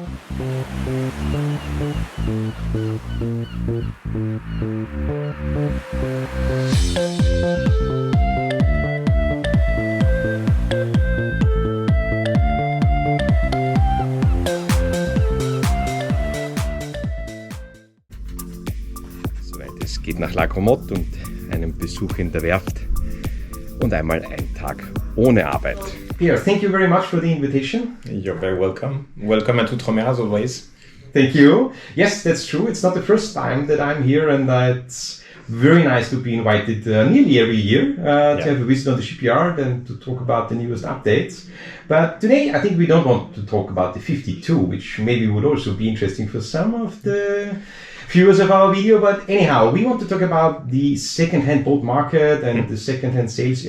Soweit es geht nach La Gramotte und einem Besuch in der Werft und einmal ein Tag ohne Arbeit. Pierre, thank you very much for the invitation. You're very welcome. Welcome at Outremer as always. Thank you. Yes, that's true. It's not the first time that I'm here, and it's very nice to be invited nearly every year to have a visit on the shipyard and to talk about the newest updates. But today, I think we don't want to talk about the 52, which maybe would also be interesting for some of the viewers of our video. But anyhow, we want to talk about the second-hand boat market and the second-hand sales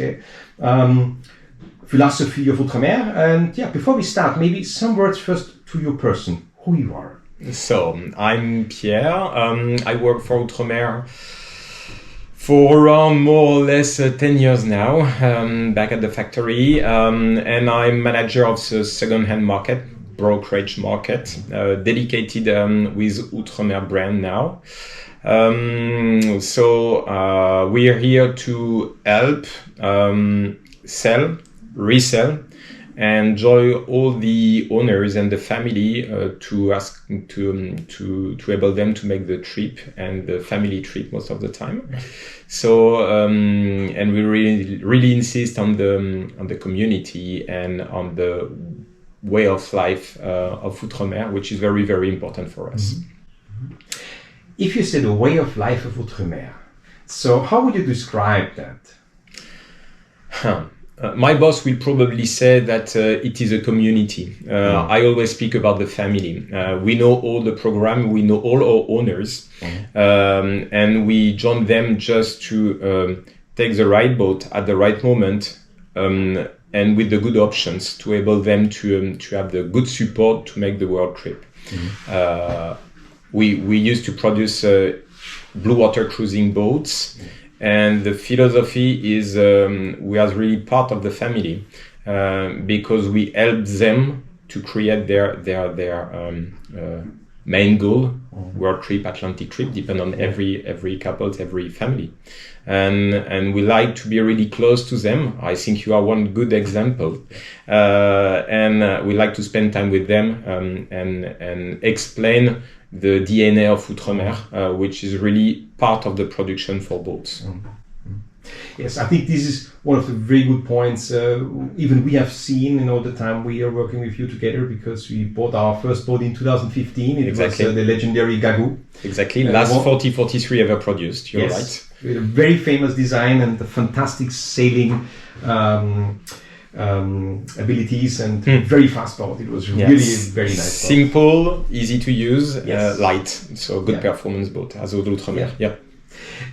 philosophy of Outremer. And yeah, before we start, maybe some words first to your person, who you are. So, I'm Pierre. I work for Outremer for around more or less 10 years now, back at the factory. And I'm manager of the second-hand market, brokerage market, dedicated with Outremer brand now. So we are here to help sell, resell, and enjoy all the owners and the family to able them to make the trip and the family trip most of the time. So and we really insist on the community and on the way of life of Outremer, which is very, very important for us. Mm-hmm. If you say the way of life of Outremer, so how would you describe that? My boss will probably say that it is a community. I always speak about the family. We know all the program, we know all our owners, and we join them just to take the right boat at the right moment, and with the good options to enable them to have the good support to make the world trip. Mm-hmm. We used to produce blue water cruising boats. And the philosophy is we are really part of the family because we help them to create their main goal, world trip, Atlantic trip, depend on every couple, every family, and we like to be really close to them. I think you are one good example, and we like to spend time with them and explain the DNA of Outremer, which is really part of the production for boats. Mm-hmm. Yes, I think this is one of the very good points. Even we have seen in all the time we are working with you together, because we bought our first boat in 2015. It was the legendary Gagou. Exactly, last 40-43 ever produced. You're right. With a very famous design and the fantastic sailing abilities and very fast boat. It was really very nice boat. Simple, easy to use, light. So good performance boat as Outremer. Yeah.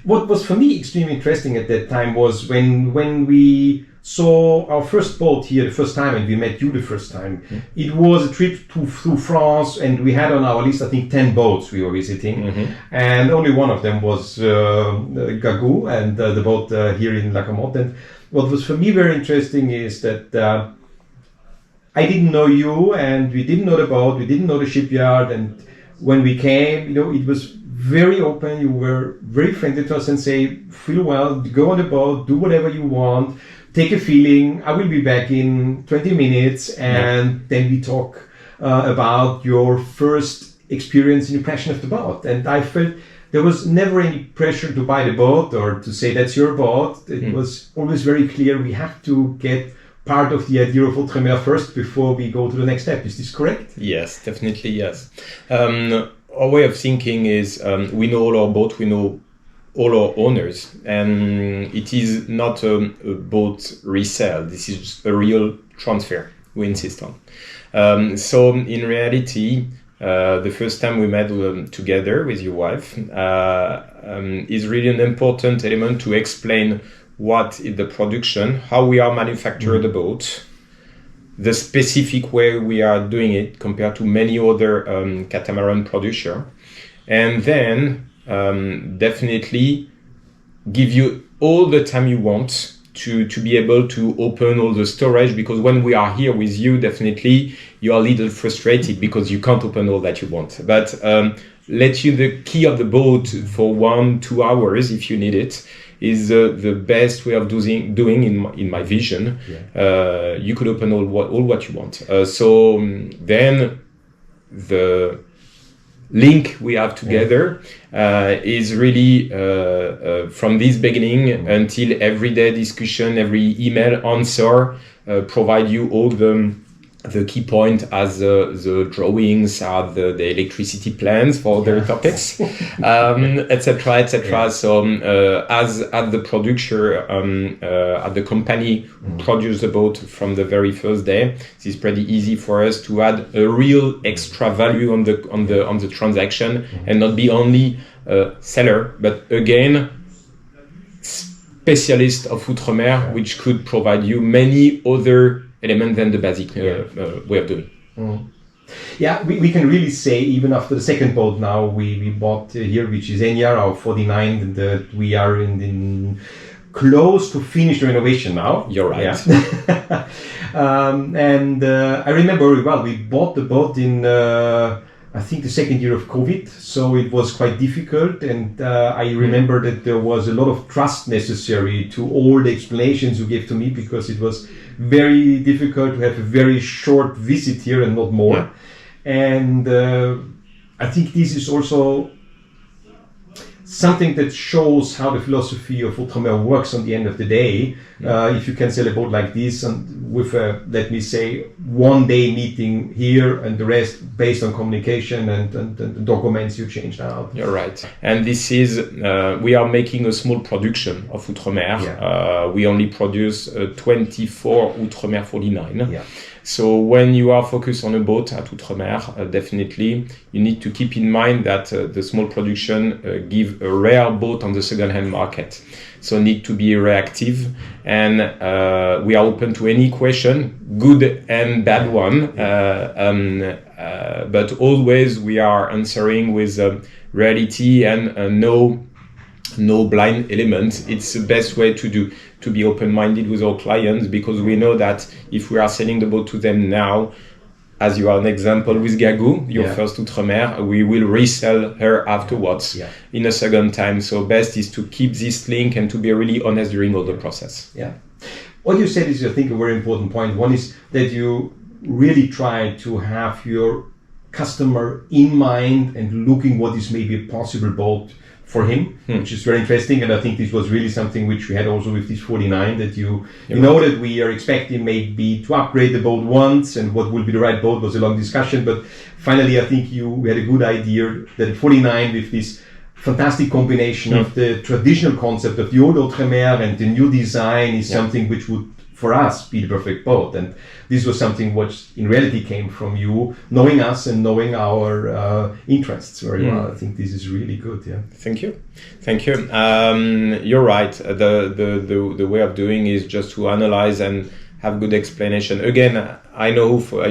What was for me extremely interesting at that time was when we saw our first boat here the first time and we met you the first time. Mm-hmm. It was a trip through France, and we had on our list I think 10 boats we were visiting, and only one of them was Gagou and the boat here in La Gramotte. And what was for me very interesting is that I didn't know you, and we didn't know the boat, we didn't know the shipyard, and when we came, it was very open. You were very friendly to us and say, feel well, go on the boat, do whatever you want, take a feeling. I will be back in 20 minutes, and then we talk about your first experience and impression of the boat. And I felt there was never any pressure to buy the boat or to say that's your boat. It was always very clear we have to get part of the idea of Outremer first before we go to the next step. Is this correct? Yes, definitely yes. Our way of thinking is we know all our boat, we know all our owners, and it is not a boat resale. This is just a real transfer we insist on. So in reality, the first time we met together with your wife is really an important element to explain what is the production, how we are manufacturing the boat, the specific way we are doing it compared to many other catamaran producer, and then definitely give you all the time you want to be able to open all the storage, because when we are here with you, definitely you are a little frustrated because you can't open all that you want. But let you the key of the boat for 1-2 hours if you need it is the best way of doing in my vision. You could open all what you want. So then the link we have together is really from this beginning until everyday discussion, every email answer, provide you all the key point as the drawings, are the electricity plans for their topics, etc., etc. Yeah. So as at the producer, at the company produce the boat from the very first day, it is pretty easy for us to add a real extra value on the transaction and not be only a seller, but again specialist of Outremer, which could provide you many other element than the basic way of doing. Yeah, we can really say, even after the second boat now we bought here, which is Enyar, our 49, that we are in close to finish the renovation now. You're right. Yeah. And I remember very well, we bought the boat in I think the second year of COVID, so it was quite difficult, and I remember that there was a lot of trust necessary to all the explanations you gave to me, because it was very difficult to have a very short visit here and not more. Yeah. And I think this is also something that shows how the philosophy of Outremer works on the end of the day. If you can sell a boat like this and with a, let me say, 1 day meeting here and the rest based on communication and the documents you changed out. You're right. And this is, we are making a small production of Outremer. Yeah. We only produce 24 Outremer 49. Yeah. So when you are focused on a boat at Outremer, definitely you need to keep in mind that the small production give a rare boat on the second-hand market. So need to be reactive, and we are open to any question, good and bad one. But always we are answering with reality and no blind elements. It's the best way to be open-minded with our clients, because we know that if we are selling the boat to them now, as you are an example with Gagou, your first Outremer, we will resell her afterwards in a second time. So best is to keep this link and to be really honest during all the process. Yeah. What you said is, I think, a very important point. One is that you really try to have your customer in mind and looking what is maybe a possible boat for him, which is very interesting. And I think this was really something which we had also with this 49, that you know that we are expecting maybe to upgrade the boat once, and what will be the right boat was a long discussion. But finally, I think we had a good idea that 49 with this fantastic combination of the traditional concept of the old Outremer and the new design is something which would, for us, be the perfect boat. And this was something which in reality came from you knowing us and knowing our interests very well. I think this is really good. Yeah. Thank you. You're right. The way of doing is just to analyze and have good explanation. Again, I know for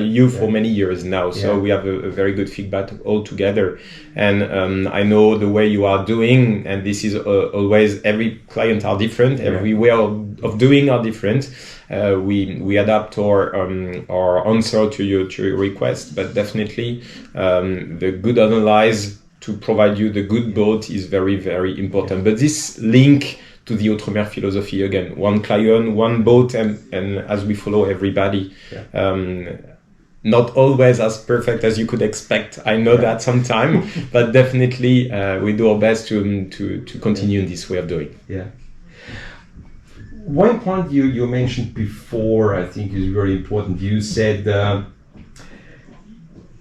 many years now, so we have a very good feedback all together. And I know the way you are doing, and this is always, every client are different, every way of doing are different. We adapt our answer to your request, but definitely the good analyze to provide you the good boat is very, very important. But this link to the Outremer philosophy, again, one client, one boat, and as we follow everybody, not always as perfect as you could expect. I know that sometimes, but definitely we do our best to continue in this way of doing. Yeah. One point you mentioned before, I think, is very important. You said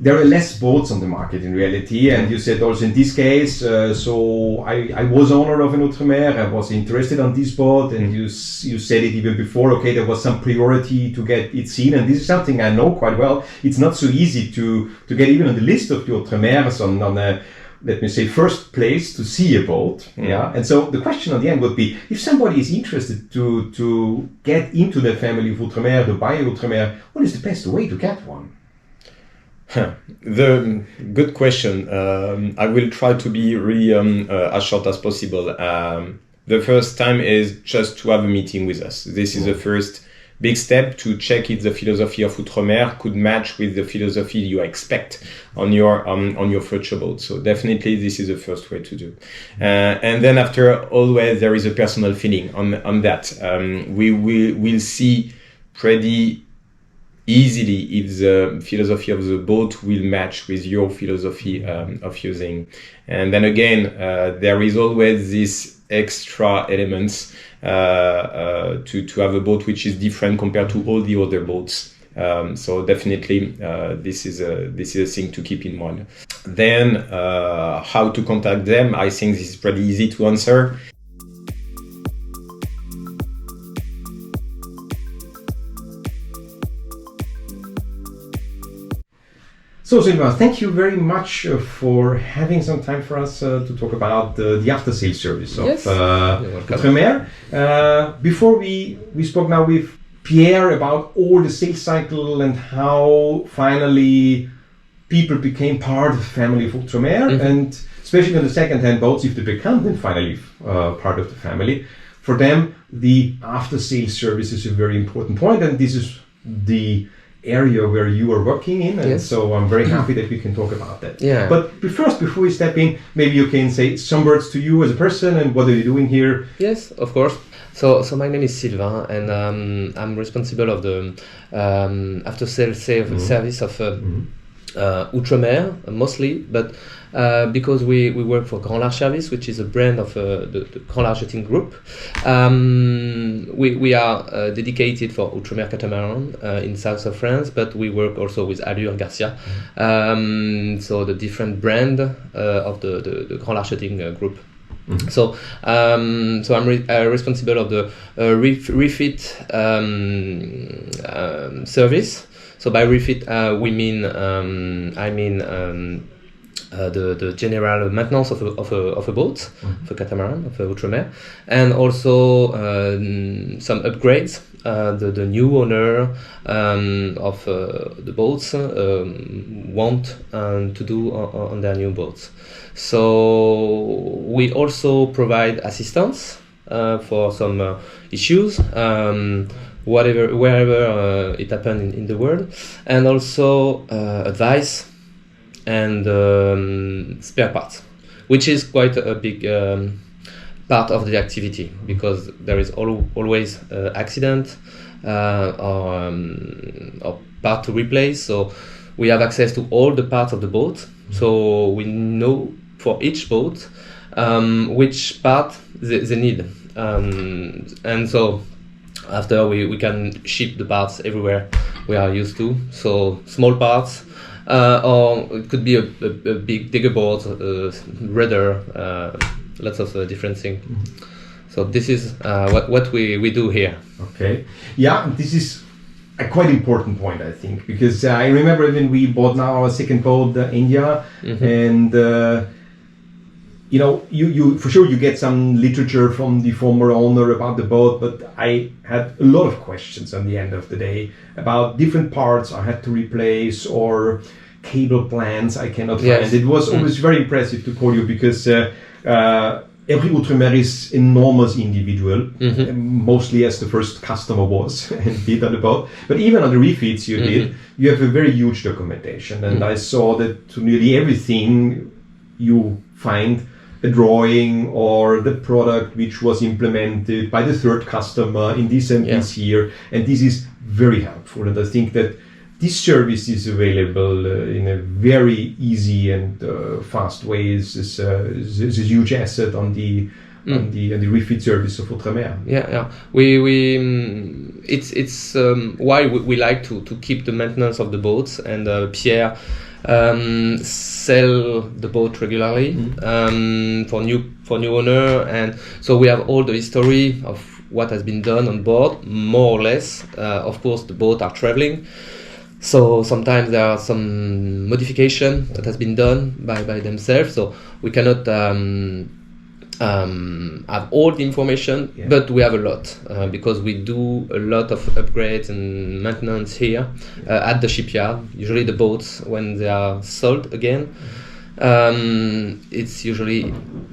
there are less boats on the market in reality, and you said also in this case, so I was owner of an Outremer, I was interested on this boat, and you said it even before, okay, there was some priority to get it seen, and this is something I know quite well. It's not so easy to get even on the list of the Outremers on a, let me say, first place to see a boat. And so the question on the end would be, if somebody is interested to get into the family of Outremer, to buy a Outremer, what is the best way to get one? The good question. I will try to be really as short as possible. the first time is just to have a meeting with us. This is the first big step to check if the philosophy of Outremer could match with the philosophy you expect on your future boat. So definitely this is the first way to do. And then after, always there is a personal feeling on that. We will see pretty easily if the philosophy of the boat will match with your philosophy of using. And then again, there is always this extra elements to have a boat which is different compared to all the other boats. So definitely this is a thing to keep in mind. Then how to contact them? I think this is pretty easy to answer. So Sylvain, thank you very much for having some time for us to talk about the after-sales service of Outremer. Before we spoke now with Pierre about all the sales cycle and how finally people became part of the family of Outremer, and especially on the second-hand boats, if they become then finally part of the family, for them the after-sales service is a very important point, and this is the area where you are working in, and so I'm very happy that we can talk about that. Yeah. But first, before we step in, maybe you can say some words to you as a person and what are you doing here? Yes, of course. So my name is Sylvain, and I'm responsible of the after-sales service of Outremer mostly, but because we work for Grand Large Service, which is a brand of the Grand Large Yachting Group. We are dedicated for Outremer Catamaran in south of France, but we work also with Allure Garcia, so the different brand of the Grand Large Yachting Group. So I'm responsible of the refit service. So by refit, we mean the general maintenance of a boat, of a catamaran, of a Outremer, and also some upgrades. The new owner of the boats want to do on their new boats. So we also provide assistance for some issues, wherever it happened in the world, and also advice and spare parts, which is quite a big part of the activity, because there is always accident or part to replace. So we have access to all the parts of the boat, so we know for each boat which part they need, and so after we can ship the parts everywhere we are used to. So small parts, or it could be a big digger boat, rudder, lots of different things. So this is what we do here. Okay, yeah, this is a quite important point, I think, because I remember when we bought now our second boat, India, and you for sure you get some literature from the former owner about the boat, but I had a lot of questions on the end of the day about different parts I had to replace or cable plans I cannot find. It was always very impressive to call you, because every Outremer is enormous individual, mostly as the first customer was and did on the boat. But even on the refits you did, you have a very huge documentation, and I saw that to nearly everything you find a drawing or the product which was implemented by the third customer in this and this year, and this is very helpful. And I think that this service is available in a very easy and fast way. Is a huge asset on the refit service of Outremer. Yeah. It's why we like to keep the maintenance of the boats, and Pierre sell the boat regularly for new owner, and so we have all the history of what has been done on board, more or less. Of course, the boat are traveling, so sometimes there are some modification that has been done by themselves. So we cannot have all the information, but we have a lot because we do a lot of upgrades and maintenance here at the shipyard. Usually the boats, when they are sold again, it's usually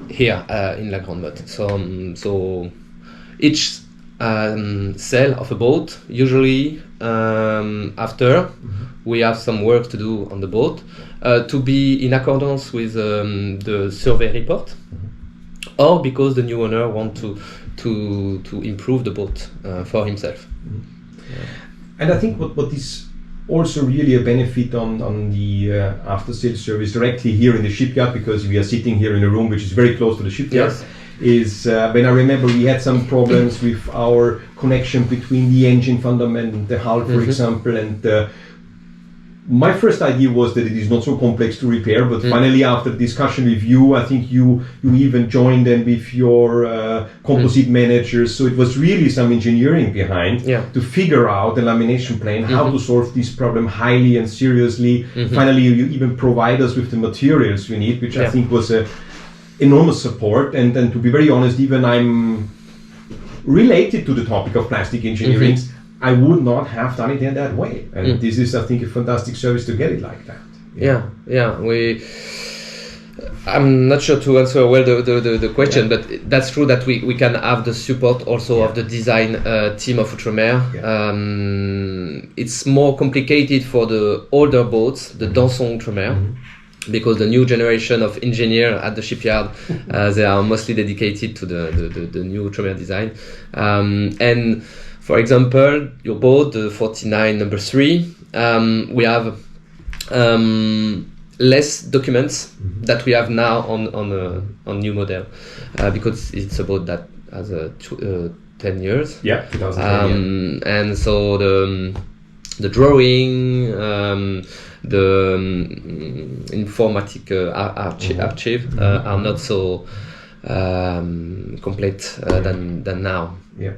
here in La Grande Motte. So each sail of a boat, usually after we have some work to do on the boat to be in accordance with the survey report, or because the new owner want to improve the boat for himself. And I think what is also really a benefit on the after sales service directly here in the shipyard, because we are sitting here in a room which is very close to the shipyard. Yes. Is when I remember we had some problems with our connection between the engine fundament and the hull, for example, and my first idea was that it is not so complex to repair, but finally after discussion with you, I think you even joined them with your composite managers, so it was really some engineering behind to figure out the lamination plan, how to solve this problem highly and seriously. Finally, you even provide us with the materials we need, which I think was a enormous support, and to be very honest, even I'm related to the topic of plastic engineering, I would not have done it in that way, and this is, I think, a fantastic service to get it like that. I'm not sure to answer well the question, but that's true that we can have the support also of the design team of Outremer. It's more complicated for the older boats, the Danson Outremer, because the new generation of engineers at the shipyard, they are mostly dedicated to the new Outremer design. And for example, your boat, the 49 number 3, we have less documents that we have now on new model, because it's a boat that has 10 years. Yeah, 2010. And so the drawing, the informatic archive are not so complete than now. Yeah.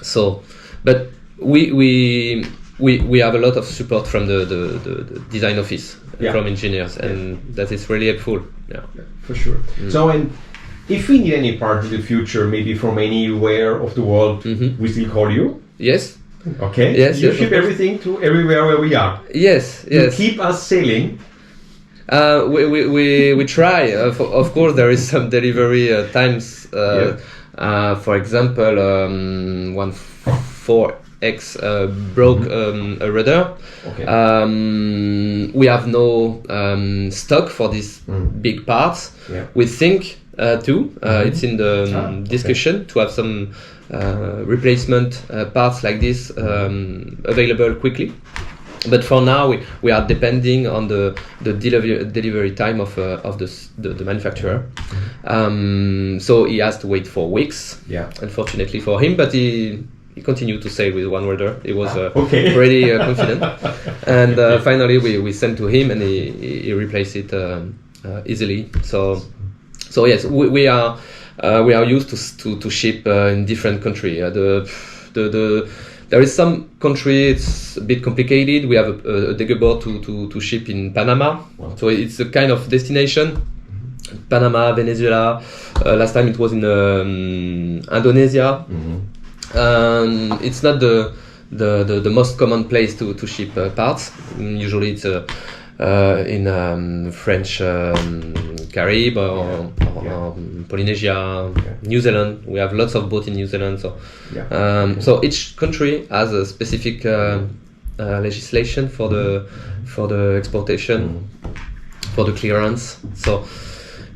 So, but we have a lot of support from the design office, from engineers, and that is really helpful. Yeah, for sure. So, and if we need any part in the future, maybe from anywhere of the world, we still call you? Yes. Okay. Yes. You ship everything to everywhere where we are. Yes. You keep us sailing. We try. Of course, there is some delivery times. For example, 4X broke a rudder. Okay. We have no stock for these big parts. Yeah. We think it's in the discussion to have some replacement parts like this available quickly. But for now, we are depending on the delivery time of the manufacturer. So he has to wait 4 weeks. Yeah. Unfortunately for him, but he continued to sail with one rudder. He was pretty confident. And finally, we sent to him, and he replaced it easily. So yes, we are used to ship in different countries. There is some country it's a bit complicated. We have a Deggebord to ship in Panama. Wow. So it's a kind of destination. Panama, Venezuela. Last time it was in Indonesia. It's not the most common place to ship parts. Usually it's in French Caribbean or Polynesia, New Zealand. We have lots of boats in New Zealand. So each country has a specific legislation for the exportation, for the clearance. So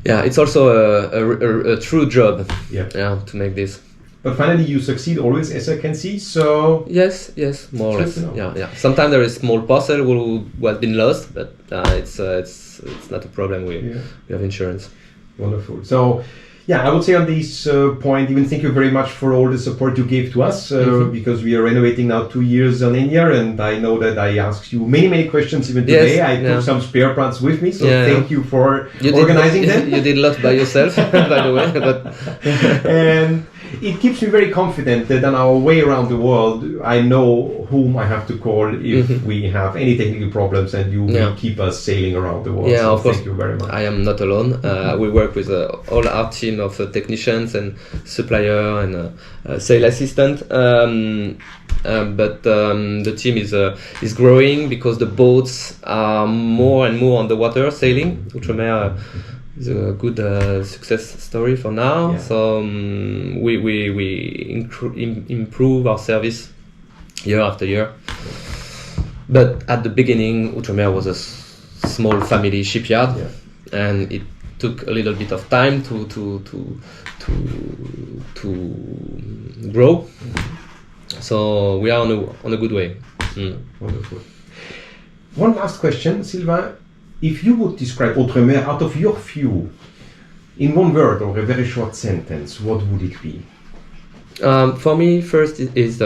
it's also a true job to make this. But finally, you succeed always, as I can see. So yes, more or less. Yeah. Sometimes there is small parcel who has been lost, but it's not a problem. We have insurance. Wonderful. So, I would say on this point, even thank you very much for all the support you gave to us, because we are renovating now 2 years on Enya, and I know that I asked you many questions even today. Yes, I took some spare parts with me, so thank you for organizing them. You did a lot by yourself, by the way. And it keeps me very confident that on our way around the world, I know whom I have to call if we have any technical problems, and you will keep us sailing around the world. Yeah, so of course. Thank you very much. I am not alone. We work with all our team of technicians and supplier and sales assistant. but the team is growing because the boats are more and more on the water sailing. Outremer is a good success story for now. Yeah. So we improve our service year after year. But at the beginning, Outremer was a small family shipyard, and it took a little bit of time to grow. So we are on a good way. Wonderful. One last question, Sylvain. If you would describe Outremer out of your view in one word or a very short sentence, what would it be? For me, first is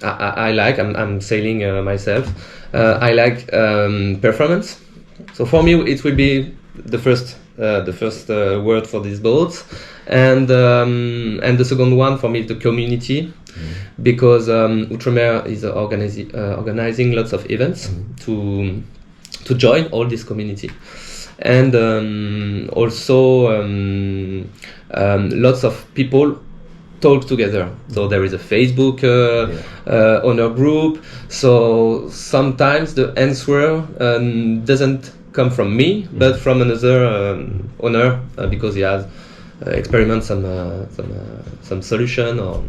I'm sailing myself. I like performance. So for me, it will be the first word for these boats, and the second one for me is the community, because Outremer is organizing lots of events to join all this community, and also lots of people talk together. So there is a Facebook owner group. So sometimes the answer doesn't come from me, but from another owner, because he has experiment some solution. Or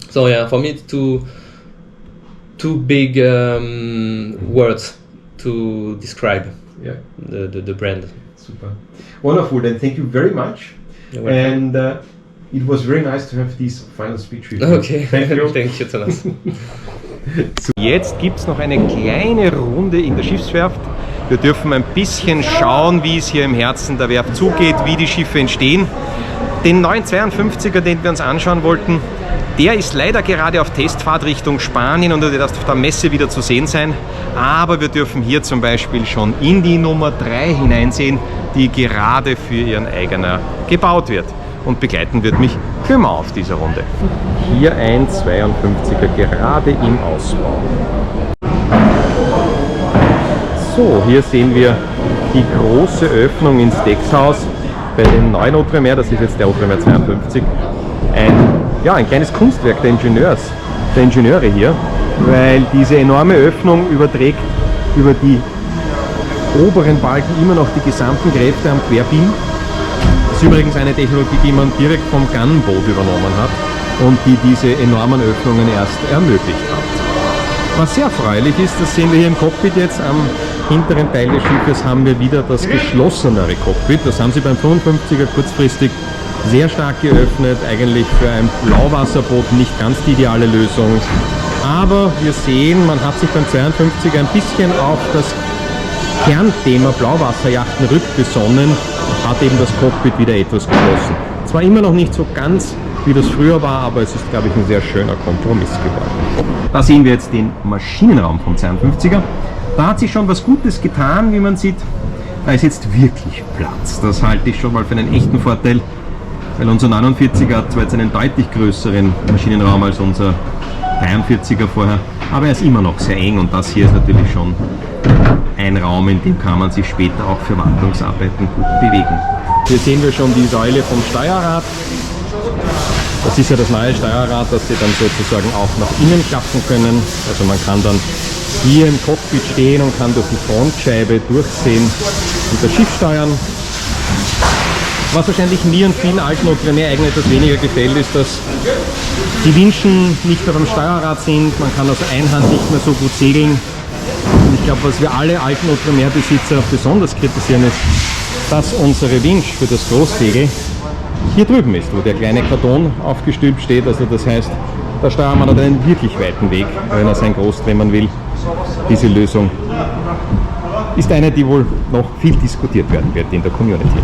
so for me it's two big words to describe the brand. Super, wonderful. Then thank you very much, and it was very nice to have this final speech with you. Okay, thank you, Thomas. Jetzt gibt es noch eine kleine Runde in der Schiffswerft. Wir dürfen ein bisschen schauen, wie es hier im Herzen der Werft zugeht, wie die Schiffe entstehen. Den neuen 52er, den wir uns anschauen wollten, der ist leider gerade auf Testfahrt Richtung Spanien und wird erst auf der Messe wieder zu sehen sein. Aber wir dürfen hier zum Beispiel schon in die Nummer 3 hineinsehen, die gerade für ihren Eigener gebaut wird. Und begleiten wird mich Clément auf dieser Runde. Hier ein 52er gerade im Ausbau. So, hier sehen wir die große Öffnung ins Deckshaus bei dem neuen Outremer, das ist jetzt der Outremer 52. Ein kleines Kunstwerk der Ingenieure hier, weil diese enorme Öffnung überträgt über die oberen Balken immer noch die gesamten Kräfte am Querbeam. Das ist übrigens eine Technologie, die man direkt vom Gunnboot übernommen hat und die diese enormen Öffnungen erst ermöglicht hat. Was sehr erfreulich ist, das sehen wir hier im Cockpit jetzt, am hinteren Teil des Schiffes haben wir wieder das geschlossenere Cockpit. Das haben sie beim 55er kurzfristig sehr stark geöffnet, eigentlich für ein Blauwasserboot nicht ganz die ideale Lösung. Aber wir sehen, man hat sich beim 52er ein bisschen auf das Kernthema Blauwasserjachten rückbesonnen, hat eben das Cockpit wieder etwas geschlossen. Zwar immer noch nicht so ganz, wie das früher war, aber es ist, glaube ich, ein sehr schöner Kompromiss geworden. Da sehen wir jetzt den Maschinenraum vom 52er. Da hat sich schon was Gutes getan, wie man sieht. Da ist jetzt wirklich Platz. Das halte ich schon mal für einen echten Vorteil, weil unser 49er hat zwar jetzt einen deutlich größeren Maschinenraum als unser 43er vorher, aber er ist immer noch sehr eng und das hier ist natürlich schon ein Raum, in dem kann man sich später auch für Wartungsarbeiten gut bewegen. Hier sehen wir schon die Säule vom Steuerrad. Das ist ja das neue Steuerrad, das Sie dann sozusagen auch nach innen klappen können. Also man kann dann hier im Cockpit stehen und kann durch die Frontscheibe durchsehen und das Schiff steuern. Was wahrscheinlich mir und vielen alten Outremer eigentlich etwas weniger gefällt, ist, dass die Winschen nicht mehr beim Steuerrad sind. Man kann also einhand nicht mehr so gut segeln. Und ich glaube, was wir alle alten Outremer-Besitzer besonders kritisieren, ist, dass unsere Winch für das Großsegel hier drüben ist, wo der kleine Karton aufgestülpt steht. Also das heißt, der Steuermann hat einen wirklich weiten Weg, wenn er sein Groß drehen will. Diese Lösung ist eine, die wohl noch viel diskutiert werden wird in der Community.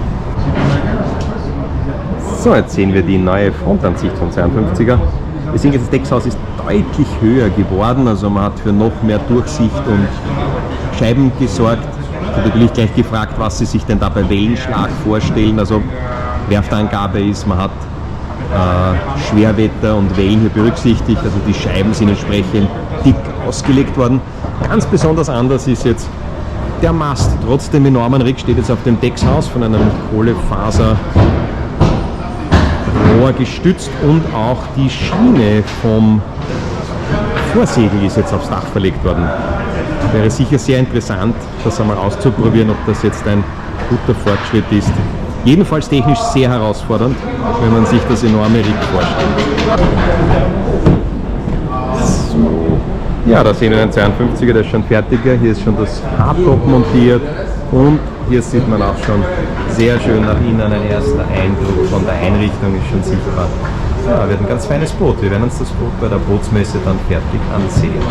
So, jetzt sehen wir die neue Frontansicht vom 52er. Wir sehen jetzt, das Deckshaus ist deutlich höher geworden, also man hat für noch mehr Durchsicht und Scheiben gesorgt. Ich habe natürlich gleich gefragt, was Sie sich denn da bei Wellenschlag vorstellen. Also Werftangabe ist, man hat Schwerwetter und Wellen hier berücksichtigt, also die Scheiben sind entsprechend dick ausgelegt worden. Ganz besonders anders ist jetzt der Mast. Trotz dem enormen Rig steht jetzt auf dem Deckshaus von einem Kohlefaserrohr gestützt und auch die Schiene vom Vorsegel ist jetzt aufs Dach verlegt worden. Wäre sicher sehr interessant, das einmal auszuprobieren, ob das jetzt ein guter Fortschritt ist. Jedenfalls technisch sehr herausfordernd, wenn man sich das enorme Rig vorstellt. So. Ja, da sehen wir den 52er, der ist schon fertiger. Hier ist schon das Hardtop montiert und hier sieht man auch schon sehr schön nach innen ein erster Eindruck von der Einrichtung ist schon sichtbar. Ja, wird ein ganz feines Boot. Wir werden uns das Boot bei der Bootsmesse dann fertig ansehen.